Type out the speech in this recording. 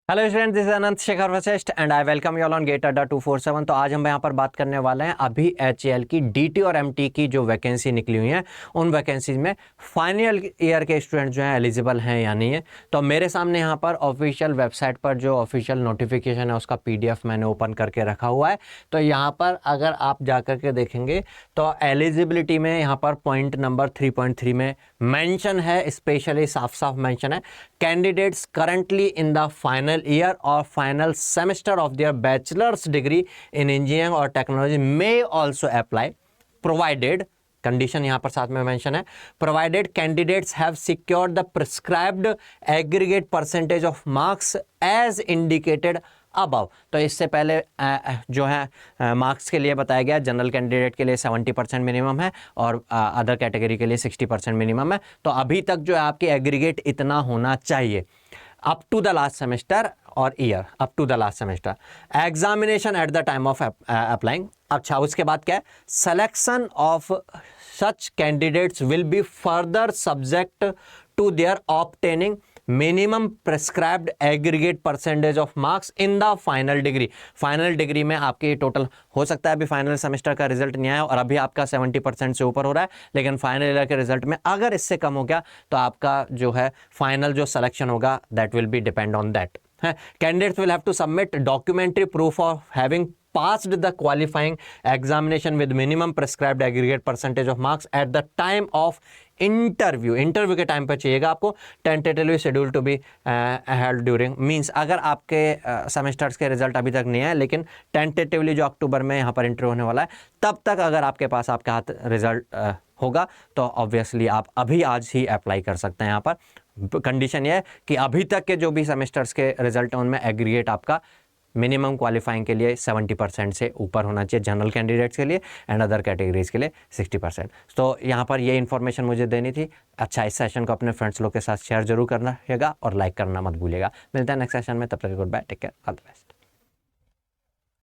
Hello student, this is Anant Shekhar Vashishtha and I welcome you all on GATE Adda 247। तो आज हम यहाँ पर बात करने वाले हैं अभी एचएएल की डीटी और एमटी की जो वैकेंसी निकली हुई हैं उन वैकेंसीज में फाइनल ईयर के स्टूडेंट जो हैं एलिजिबल हैं या नहीं है। तो मेरे सामने यहाँ पर ऑफिशियल वेबसाइट पर जो ऑफिशियल नोटिफिकेशन है उसका पीडीएफ मैंने ओपन करके रखा हुआ है। तो यहाँ पर अगर आप जा कर के देखेंगे तो एलिजिबिलिटी में यहाँ पर पॉइंट नंबर 3.3 में मेंशन है, स्पेशली साफ साफ मेंशन है, candidates currently in the final year और final semester of their bachelor's degree in engineering और technology may also apply provided, condition यहां पर साथ में मेंशन है, provided candidates have secured the prescribed aggregate percentage of marks as indicated above. तो इससे पहले जो है मार्क्स के लिए बताया गया, जनरल कैंडिडेट के लिए 70% मिनिमम है और अदर कैटेगरी के लिए 60% मिनिमम है। तो अभी तक जो है आपकी एग्रीगेट इतना होना चाहिए up to the last semester और year up to the last semester. Examination at the time of applying. अच्छा, उसके बाद क्या है, selection of such candidates will be further subject to their obtaining minimum prescribed aggregate percentage of marks in the final degree. Final degree में आपके total हो सकता है, अभी फाइनल सेमेस्टर का रिजल्ट नहीं आया और अभी आपका 70% से ऊपर हो रहा है, लेकिन फाइनल ईयर के रिजल्ट में अगर इससे कम हो गया तो आपका जो है फाइनल जो सिलेक्शन होगा that will be depend on that. Candidates will have to submit documentary proof of having passed the qualifying examination with minimum prescribed aggregate percentage of marks at the time of interview के time पर चाहिएगा आपको। Tentatively schedule to be held during means अगर आपके semesters के result अभी तक नहीं है, लेकिन टेंटेटिवली जो अक्टूबर में यहाँ पर इंटरव्यू होने वाला है तब तक अगर आपके पास आपके हाथ रिजल्ट होगा तो ऑब्वियसली आप अभी आज ही अप्लाई कर सकते हैं। यहाँ पर कंडीशन ये है कि अभी तक के जो भी सेमेस्टर्स के रिजल्ट हैं उनमें एग्रीगेट आपका मिनिमम क्वालिफाइंग के लिए 70% से ऊपर होना चाहिए जनरल कैंडिडेट्स के लिए एंड अदर कैटेगरीज के लिए 60%। तो यहाँ पर ये इन्फॉर्मेशन मुझे देनी थी। अच्छा, इस सेशन को अपने फ्रेंड्स लोग के साथ शेयर जरूर करना रहेगा और लाइक करना मत भूलिएगा। मिलता है नेक्स्ट सेशन में, तब तक good bye, take care, all the best.